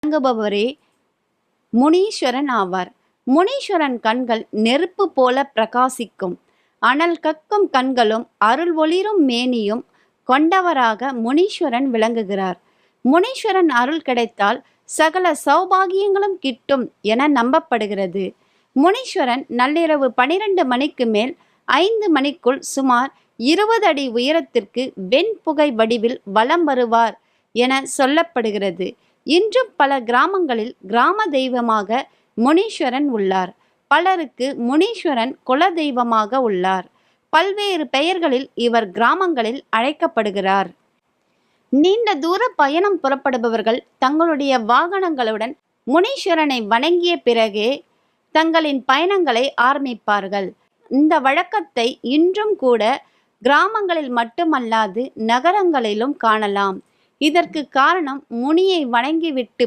வழங்குபவரே முனீஸ்வரன் ஆவார். முனீஸ்வரன் கண்கள் நெருப்பு போல பிரகாசிக்கும். அனல் கக்கும் கண்களும் அருள் ஒளிரும் மேனியும் கொண்டவராக முனீஸ்வரன் விளங்குகிறார். முனீஸ்வரன் அருள் கிடைத்தால் சகல சௌபாகியங்களும் கிட்டும் என நம்பப்படுகிறது. முனீஸ்வரன் நள்ளிரவு 12 மணிக்கு மேல் 5 மணிக்குள் சுமார் 20 அடி உயரத்திற்கு வெண்புகை வடிவில் வலம் வருவார் என சொல்லப்படுகிறது. இன்றும் பல கிராமங்களில் கிராம தெய்வமாக முனீஸ்வரன் உள்ளார். பலருக்கு முனீஸ்வரன் குல தெய்வமாக உள்ளார். பல்வேறு பெயர்களில் இவர் கிராமங்களில் அழைக்கப்படுகிறார். நீண்ட தூர பயணம் புறப்படுபவர்கள் தங்களுடைய வாகனங்களுடன் முனீஸ்வரனை வணங்கிய பிறகே தங்களின் பயணங்களை ஆரம்பிப்பார்கள். இந்த வழக்கத்தை இன்றும் கூட கிராமங்களில் மட்டுமல்லாது நகரங்களிலும் காணலாம். இதற்கு காரணம் முனியை வணங்கிவிட்டு